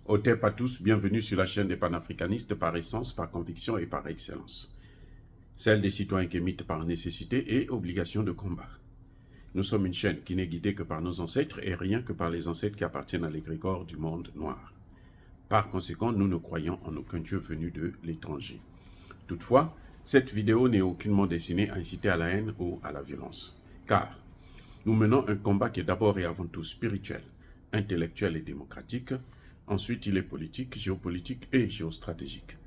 Otep à tous, bienvenue sur la chaîne des panafricanistes par essence, par conviction et par excellence. Celle des citoyens qui émitent par nécessité et obligation de combat. Nous sommes une chaîne qui n'est guidée que par nos ancêtres et rien que par les ancêtres qui appartiennent à l'égrégore du monde noir. Par conséquent, nous ne croyons en aucun Dieu venu de l'étranger. Toutefois, cette vidéo n'est aucunement destinée à inciter à la haine ou à la violence. Car nous menons un combat qui est d'abord et avant tout spirituel, intellectuel et démocratique. Ensuite, il est politique, géopolitique et géostratégique.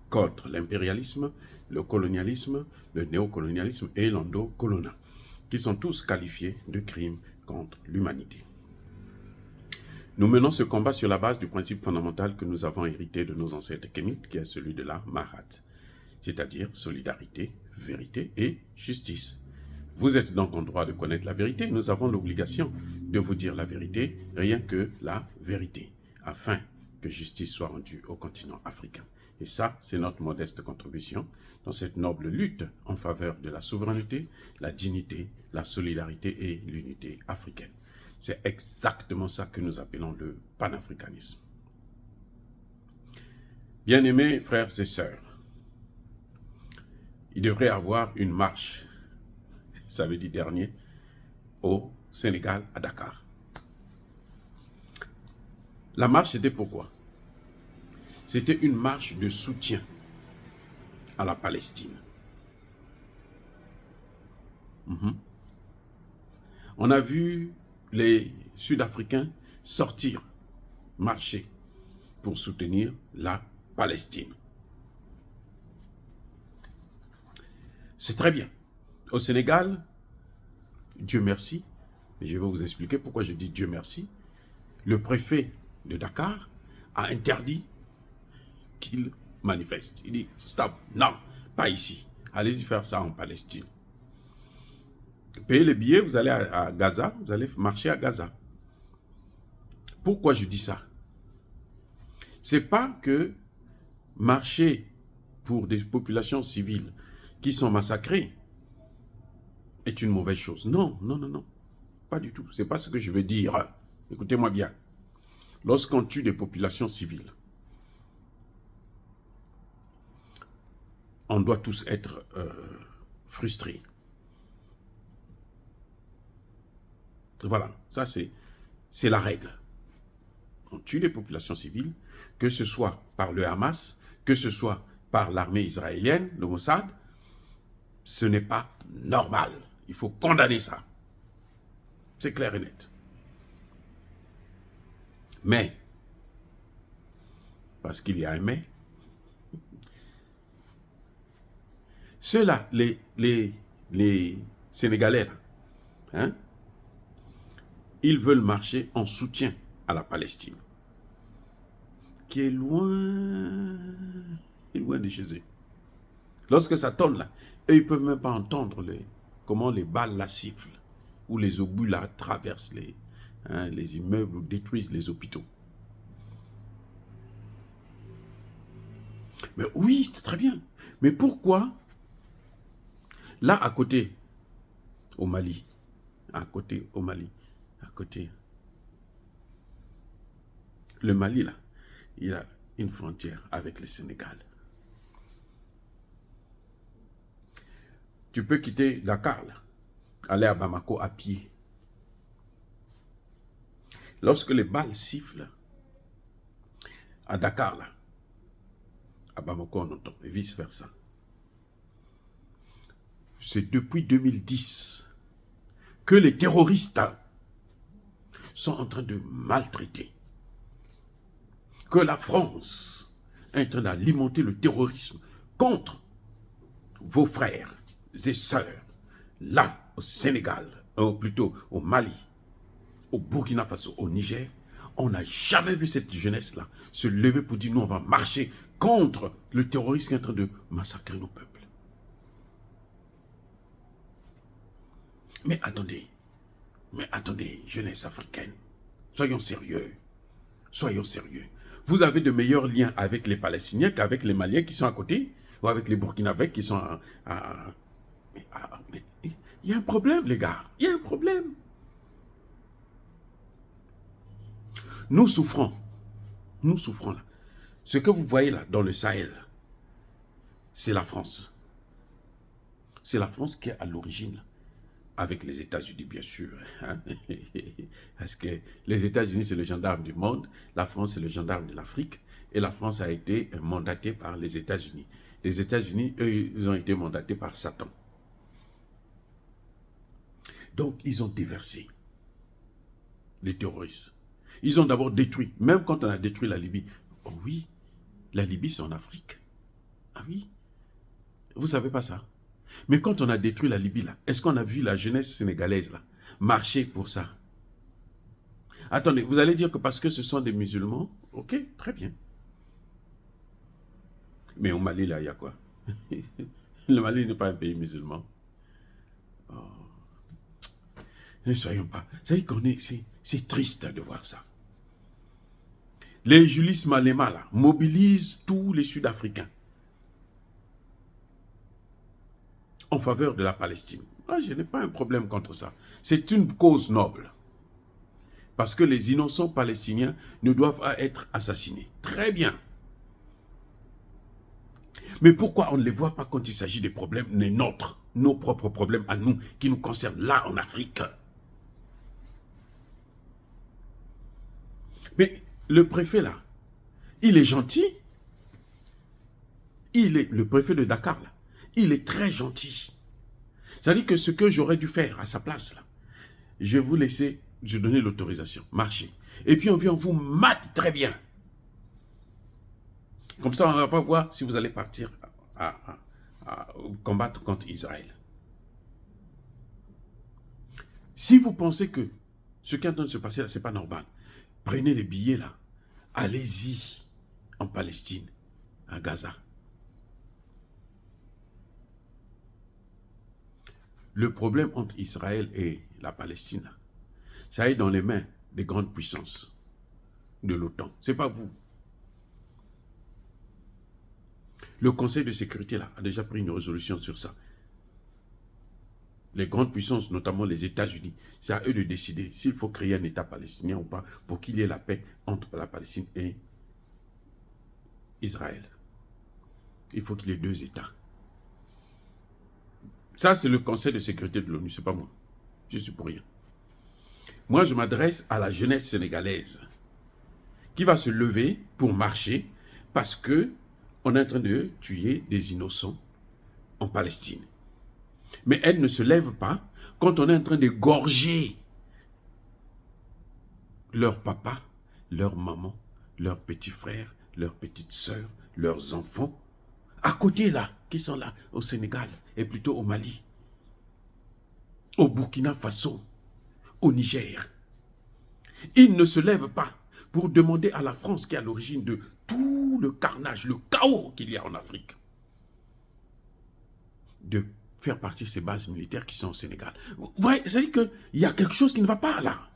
Contre l'impérialisme, le colonialisme, le néocolonialisme et l'endocolona, qui sont tous qualifiés de crimes contre l'humanité. Nous menons ce combat sur la base du principe fondamental que nous avons hérité de nos ancêtres kémites, qui est celui de la Mahat, c'est-à-dire solidarité, vérité et justice. Vous êtes donc en droit de connaître la vérité. Nous avons l'obligation de vous dire la vérité, rien que la vérité, afin que justice soit rendue au continent africain. Et ça, c'est notre modeste contribution dans cette noble lutte en faveur de la souveraineté, la dignité, la solidarité et l'unité africaine. C'est exactement ça que nous appelons le panafricanisme. Bien-aimés frères et sœurs, il devrait y avoir une marche samedi dernier au Sénégal, à Dakar. La marche, c'était pourquoi? C'était une marche de soutien à la Palestine. On a vu les Sud-Africains sortir, marcher pour soutenir la Palestine. C'est très bien. Au Sénégal, Dieu merci, je vais vous expliquer pourquoi je dis Dieu merci, le préfet de Dakar a interdit qu'il manifeste. Il dit, stop, non, pas ici. Allez-y faire ça en Palestine. Payez les billets, vous allez à Gaza, vous allez marcher à Gaza. Pourquoi je dis ça? C'est pas que marcher pour des populations civiles qui sont massacrées est une mauvaise chose. Non, non, non, non. Pas du tout. C'est pas ce que je veux dire. Écoutez-moi bien. Lorsqu'on tue des populations civiles, on doit tous être frustrés. Voilà, ça c'est la règle. On tue des populations civiles, que ce soit par le Hamas, que ce soit par l'armée israélienne, le Mossad, ce n'est pas normal. Il faut condamner ça. C'est clair et net. Mais, parce qu'il y a un mais, ceux-là, les Sénégalais, hein, ils veulent marcher en soutien à la Palestine, qui est loin de chez eux. Lorsque ça tourne là, eux, ils ne peuvent même pas entendre comment les balles la sifflent, ou les obus là traversent les immeubles ou détruisent les hôpitaux. Mais oui, c'est très bien. Mais pourquoi, là à côté, au Mali, le Mali là, il a une frontière avec le Sénégal. Tu peux quitter Dakar là, aller à Bamako à pied. Lorsque les balles sifflent, à Dakar là, à Bamako on entend, et vice versa. C'est depuis 2010 que les terroristes sont en train de maltraiter, que la France est en train d'alimenter le terrorisme contre vos frères et sœurs, là au Sénégal, ou plutôt au Mali, au Burkina Faso, au Niger. On n'a jamais vu cette jeunesse-là se lever pour dire, nous on va marcher contre le terrorisme qui est en train de massacrer nos peuples. Mais attendez, jeunesse africaine, soyons sérieux, soyons sérieux. Vous avez de meilleurs liens avec les Palestiniens qu'avec les Maliens qui sont à côté, ou avec les Burkinabés qui sont mais il y a un problème, les gars, il y a un problème. Nous souffrons Nous souffrons là. Ce que vous voyez là, dans le Sahel, c'est la France. C'est la France qui est à l'origine, avec les États-Unis, bien sûr. Hein? Parce que les États-Unis, c'est le gendarme du monde, la France, c'est le gendarme de l'Afrique, et la France a été mandatée par les États-Unis. Les États-Unis, eux, ils ont été mandatés par Satan. Donc, ils ont déversé les terroristes. Ils ont d'abord détruit, même quand on a détruit la Libye. Oh oui, la Libye, c'est en Afrique. Ah oui, vous ne savez pas ça. Mais quand on a détruit la Libye, là, est-ce qu'on a vu la jeunesse sénégalaise là, marcher pour ça? Attendez, vous allez dire que parce que ce sont des musulmans, ok, très bien. Mais au Mali, là, il y a quoi? Le Mali n'est pas un pays musulman. Oh. Ne soyons pas. C'est qu'on c'est triste de voir ça. Les Julius Malema là, mobilisent tous les Sud-Africains en faveur de la Palestine. Ah, je n'ai pas un problème contre ça. C'est une cause noble. Parce que les innocents palestiniens ne doivent pas être assassinés. Très bien. Mais pourquoi on ne les voit pas quand il s'agit des problèmes des nôtres, nos propres problèmes à nous, qui nous concernent là en Afrique? Mais le préfet là, il est gentil. Le préfet de Dakar là, il est très gentil. C'est-à-dire que ce que j'aurais dû faire à sa place là, je vais vous laisser, je vais donner l'autorisation, marcher. Et puis on vient, on vous mate très bien. Comme ça, on va voir si vous allez partir à combattre contre Israël. Si vous pensez que ce qui est en train de se passer là, ce n'est pas normal, prenez les billets là, allez-y en Palestine, à Gaza. Le problème entre Israël et la Palestine, ça est dans les mains des grandes puissances de l'OTAN. Ce n'est pas vous. Le Conseil de sécurité là, a déjà pris une résolution sur ça. Les grandes puissances, notamment les États-Unis, c'est à eux de décider s'il faut créer un État palestinien ou pas pour qu'il y ait la paix entre la Palestine et Israël. Il faut qu'il y ait 2 États. Ça, c'est le Conseil de sécurité de l'ONU, ce n'est pas moi. Je suis pour rien. Moi, je m'adresse à la jeunesse sénégalaise qui va se lever pour marcher parce que on est en train de tuer des innocents en Palestine. Mais elle ne se lève pas quand on est en train d'égorger leur papa, leur maman, leurs petits frères, leurs petites sœurs, leurs enfants, à côté là, qui sont là au Sénégal et plutôt au Mali, au Burkina Faso, au Niger. Ils ne se lèvent pas pour demander à la France qui est à l'origine de tout le carnage, le chaos qu'il y a en Afrique, de faire partie de ces bases militaires qui sont au Sénégal. Vous voyez, c'est-à-dire qu'il y a quelque chose qui ne va pas là.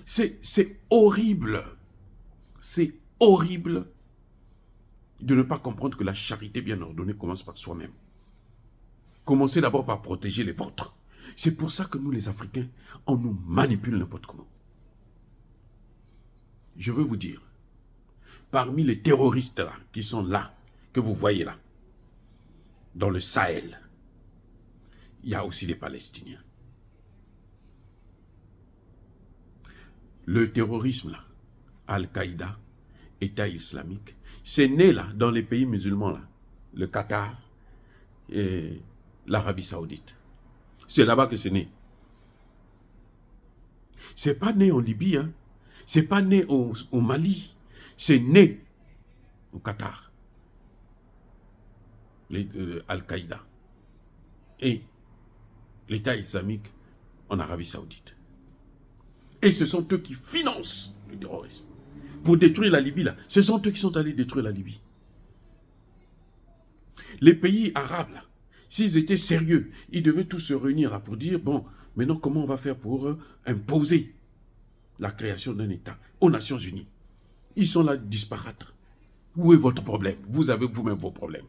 C'est horrible. C'est horrible de ne pas comprendre que la charité bien ordonnée commence par soi-même. Commencez d'abord par protéger les vôtres. C'est pour ça que nous, les Africains, on nous manipule n'importe comment. Je veux vous dire, parmi les terroristes là, qui sont là, que vous voyez là, dans le Sahel, il y a aussi des Palestiniens. Le terrorisme là, Al-Qaïda, État islamique, c'est né là, dans les pays musulmans là, le Qatar et l'Arabie Saoudite. C'est là-bas que c'est né. C'est pas né en Libye, hein. C'est pas né au Mali. C'est né au Qatar. Al-Qaïda et l'État islamique en Arabie Saoudite. Et ce sont eux qui financent le terrorisme. Pour détruire la Libye, là, ce sont eux qui sont allés détruire la Libye. Les pays arabes, là, s'ils étaient sérieux, ils devaient tous se réunir là pour dire, bon, maintenant comment on va faire pour imposer la création d'un État aux Nations Unies. Ils sont là disparates. Où est votre problème? Vous avez vous-même vos problèmes.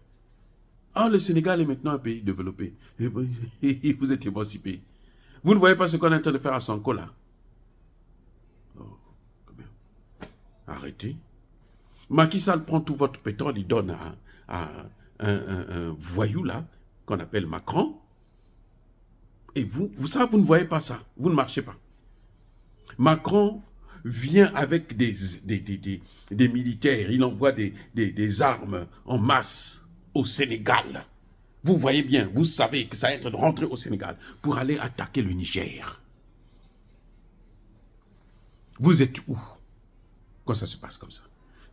Ah, le Sénégal est maintenant un pays développé. Vous êtes émancipé. Vous ne voyez pas ce qu'on est en train de faire à Sanko là? Oh, arrêtez. Macky Sall prend tout votre pétrole, il donne à un voyou là, qu'on appelle Macron. Et vous ne voyez pas ça. Vous ne marchez pas. Macron vient avec des militaires. Il envoie des armes en masse au Sénégal. Vous voyez bien, vous savez que ça va être de rentrer au Sénégal pour aller attaquer le Niger. Vous êtes où quand ça se passe comme ça?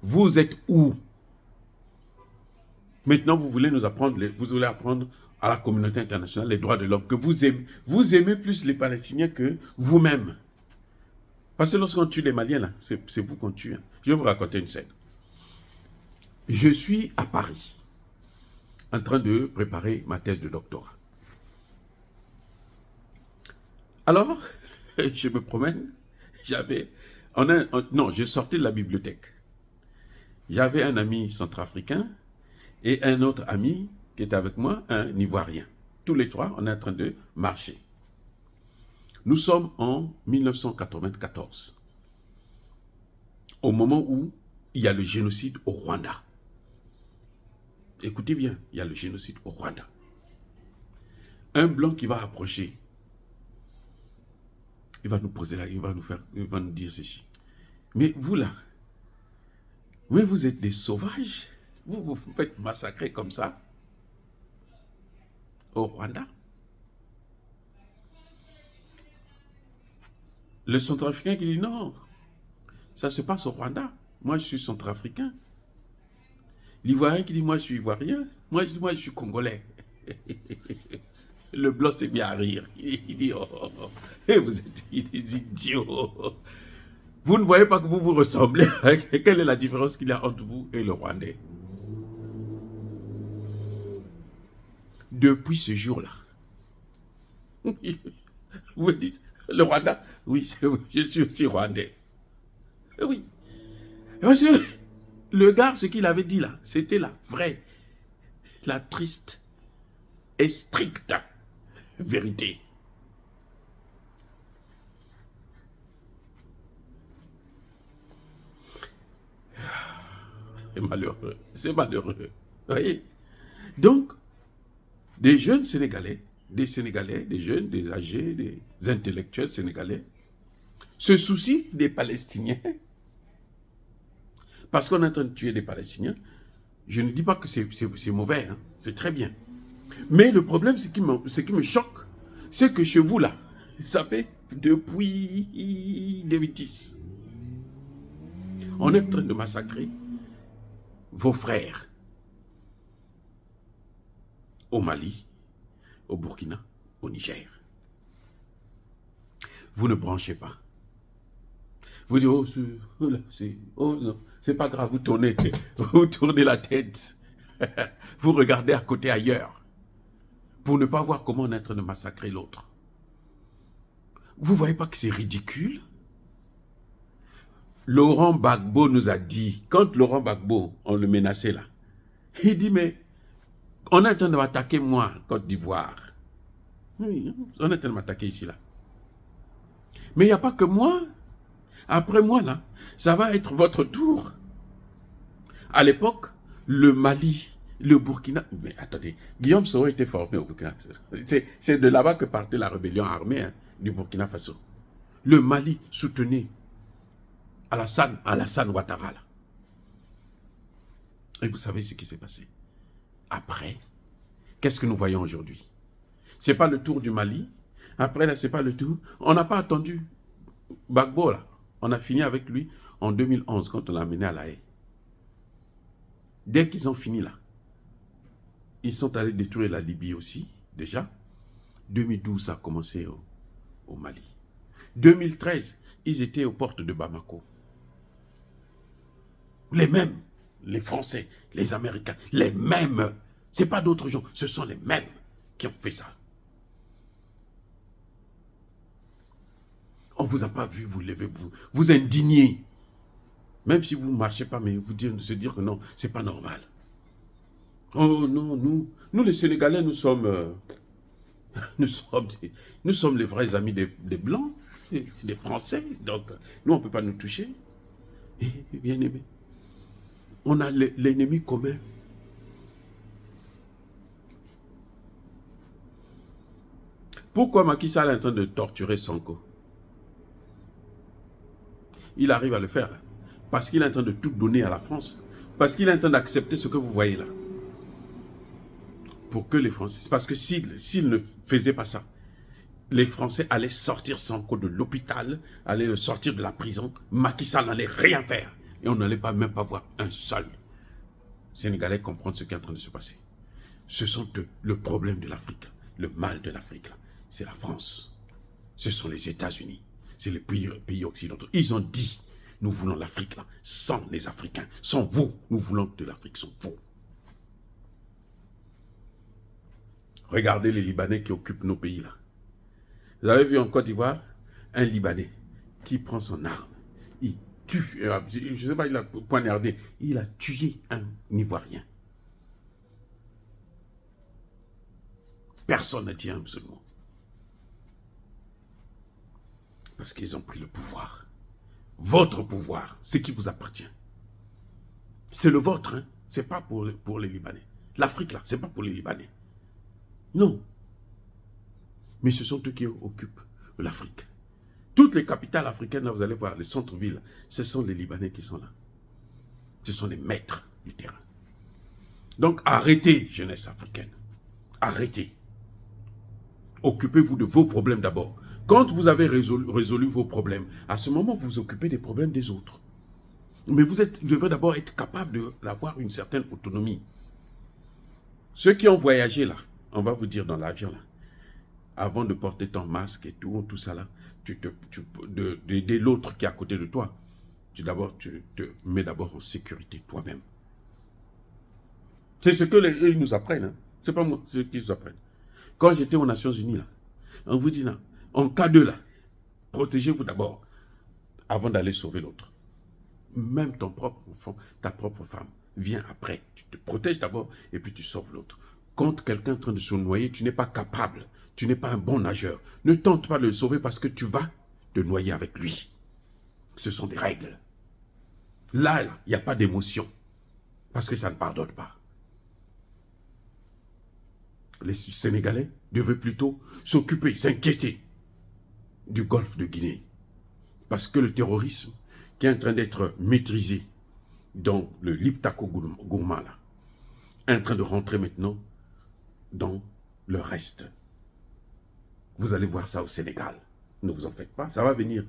Vous êtes où? Maintenant, vous voulez nous apprendre, vous voulez apprendre à la communauté internationale les droits de l'homme, que vous aimez plus les Palestiniens que vous-même. Parce que lorsqu'on tue les Maliens, là, c'est vous qu'on tue. Hein. Je vais vous raconter une scène. Je suis à Paris, en train de préparer ma thèse de doctorat. Alors, je me promène, je sortais de la bibliothèque. J'avais un ami centrafricain et un autre ami qui était avec moi, un Ivoirien. Tous les trois, on est en train de marcher. Nous sommes en 1994, au moment où il y a le génocide au Rwanda. Écoutez bien, il y a le génocide au Rwanda. Un blanc qui va approcher, il va nous poser là, il va nous dire ceci. Mais vous là, mais vous êtes des sauvages, vous faites massacrer comme ça au Rwanda. Le centrafricain qui dit non, ça se passe au Rwanda. Moi, je suis centrafricain. L'Ivoirien qui dit moi, je suis Ivoirien. Moi, je suis Congolais. Le blanc s'est mis à rire. Il dit oh, vous êtes des idiots. Vous ne voyez pas que vous vous ressemblez. Quelle est la différence qu'il y a entre vous et le Rwandais? Depuis ce jour-là, vous me dites, le Rwanda, oui, je suis aussi Rwandais. Oui. Parce que le gars, ce qu'il avait dit là, c'était la vraie, la triste et stricte vérité. C'est malheureux. C'est malheureux. Vous voyez? Donc, des jeunes Sénégalais, des jeunes, des âgés, des intellectuels sénégalais, se soucient des Palestiniens. Parce qu'on est en train de tuer des Palestiniens. Je ne dis pas que c'est mauvais, hein, c'est très bien. Mais le problème, ce qui me choque, c'est que chez vous là, ça fait depuis 2010. On est en train de massacrer vos frères au Mali, au Burkina, au Niger. Vous ne branchez pas. Vous dites, oh non, c'est pas grave, vous tournez la tête. Vous regardez à côté ailleurs pour ne pas voir comment on est en train de massacrer l'autre. Vous ne voyez pas que c'est ridicule? Laurent Gbagbo nous a dit, quand Laurent Gbagbo, on le menaçait là, il dit, mais on est en train de m'attaquer moi, Côte d'Ivoire. Oui, on est en train de m'attaquer ici là. Mais il n'y a pas que moi. Après moi là, ça va être votre tour. À l'époque, le Mali, le Burkina... Mais attendez, Guillaume Soro était formé au Burkina. C'est de là-bas que partait la rébellion armée hein, du Burkina Faso. Le Mali soutenait Alassane Ouattara. Là. Et vous savez ce qui s'est passé. Après, qu'est-ce que nous voyons aujourd'hui? Ce n'est pas le tour du Mali. Après, là, ce n'est pas le tour. On n'a pas attendu Gbagbo, là. On a fini avec lui en 2011, quand on l'a amené à La Haye. Dès qu'ils ont fini là, ils sont allés détruire la Libye aussi, déjà. 2012, ça a commencé au Mali. 2013, ils étaient aux portes de Bamako. Les mêmes, les Français, les Américains, les mêmes. Ce n'est pas d'autres gens, ce sont les mêmes qui ont fait ça. On ne vous a pas vu vous lever, vous indigner. Même si vous ne marchez pas, mais se dire que non, ce n'est pas normal. Oh non, nous les Sénégalais, nous sommes les vrais amis des Blancs, des Français. Donc, nous, on ne peut pas nous toucher. Bien aimé. On a l'ennemi commun. Pourquoi Macky Sall est en train de torturer Sonko? Il arrive à le faire là. Parce qu'il est en train de tout donner à la France. Parce qu'il est en train d'accepter ce que vous voyez là. Pour que les Français... C'est parce que s'il ne faisait pas ça, les Français allaient sortir Sonko de l'hôpital, allaient le sortir de la prison. Macky Sall n'allait rien faire. Et on n'allait même pas voir un seul Sénégalais comprendre ce qui est en train de se passer. Ce sont eux, le problème de l'Afrique, le mal de l'Afrique. C'est la France. Ce sont les États-Unis. C'est les pays occidentaux. Ils ont dit, nous voulons l'Afrique là, sans les Africains. Sans vous, nous voulons de l'Afrique sans vous. Regardez les Libanais qui occupent nos pays là. Vous avez vu en Côte d'Ivoire, un Libanais qui prend son arme, il tue, je ne sais pas, il a poignardé, il a tué un Ivoirien. Personne n'a dit un seul mot. Parce qu'ils ont pris le pouvoir. Votre pouvoir, ce qui vous appartient. C'est le vôtre, hein? Ce n'est pas pour les Libanais. L'Afrique, là, ce n'est pas pour les Libanais. Non. Mais ce sont eux qui occupent l'Afrique. Toutes les capitales africaines, là, vous allez voir, les centres-villes, ce sont les Libanais qui sont là. Ce sont les maîtres du terrain. Donc, arrêtez, jeunesse africaine. Arrêtez. Occupez-vous de vos problèmes d'abord. Quand vous avez résolu vos problèmes, à ce moment, vous vous occupez des problèmes des autres. Mais vous devez d'abord être capable d'avoir une certaine autonomie. Ceux qui ont voyagé là, on va vous dire dans l'avion là, avant de porter ton masque et tout ça là, d'aider l'autre qui est à côté de toi, tu te mets d'abord en sécurité toi-même. C'est ce que ils nous apprennent. Hein. Ce n'est pas moi, ce qu'ils nous apprennent. Quand j'étais aux Nations Unies là, on vous dit là, en cas de là, protégez-vous d'abord avant d'aller sauver l'autre. Même ton propre enfant, ta propre femme, vient après. Tu te protèges d'abord et puis tu sauves l'autre. Quand quelqu'un est en train de se noyer, tu n'es pas capable, tu n'es pas un bon nageur. Ne tente pas de le sauver parce que tu vas te noyer avec lui. Ce sont des règles. Là, il n'y a pas d'émotion parce que ça ne pardonne pas. Les Sénégalais devaient plutôt s'occuper, s'inquiéter du golfe de Guinée. Parce que le terrorisme qui est en train d'être maîtrisé dans le Liptako-Gourma, là, est en train de rentrer maintenant dans le reste. Vous allez voir ça au Sénégal. Ne vous en faites pas, ça va venir.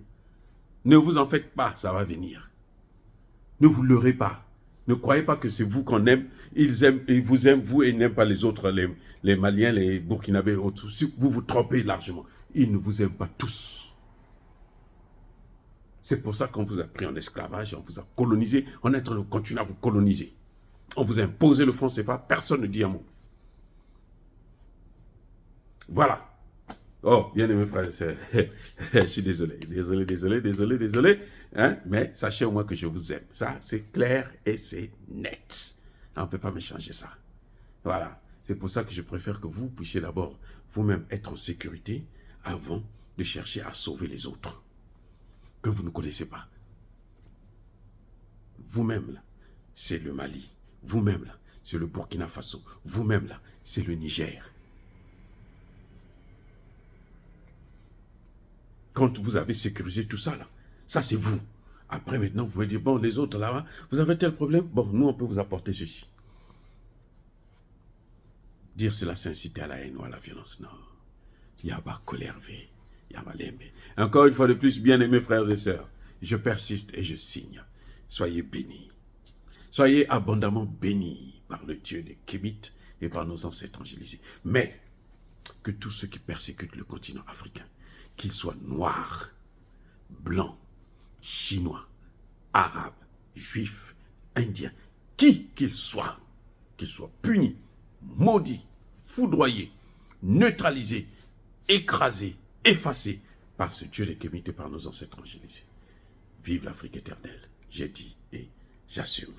Ne vous en faites pas, ça va venir. Ne vous leurrez pas. Ne croyez pas que c'est vous qu'on aime. Ils vous aiment, vous, et n'aiment pas les autres, les Maliens, les Burkinabés, autres. Vous vous trompez largement. Ils ne vous aiment pas tous. C'est pour ça qu'on vous a pris en esclavage, on vous a colonisé, on est en train de continuer à vous coloniser. On vous a imposé le franc CFA, personne ne dit un mot. Voilà. Oh, bien aimé frères et sœurs, je suis désolé, hein? Mais sachez au moins que je vous aime. Ça, c'est clair et c'est net. On ne peut pas me changer ça. Voilà. C'est pour ça que je préfère que vous puissiez d'abord vous-même être en sécurité avant de chercher à sauver les autres que vous ne connaissez pas. Vous-même, là, c'est le Mali. Vous-même, là, c'est le Burkina Faso. Vous-même, là, c'est le Niger. Quand vous avez sécurisé tout ça, là, ça c'est vous. Après, maintenant, vous pouvez dire, bon, les autres là, vous avez tel problème, bon, nous, on peut vous apporter ceci. Dire cela, c'est inciter à la haine ou à la violence. Non. Il y a pas colère, il y a pas l'aimé. Encore une fois de plus, bien-aimés frères et sœurs, je persiste et je signe. Soyez bénis. Soyez abondamment bénis par le Dieu des Kémites et par nos ancêtres angélisés. Mais que tous ceux qui persécutent le continent africain, qu'ils soient noirs, blancs, chinois, arabes, juifs, indiens, qui qu'ils soient punis, maudits, foudroyés, neutralisés, écrasés, effacés par ce Dieu des Kémites et par nos ancêtres angélisés. Vive l'Afrique éternelle, j'ai dit et j'assume.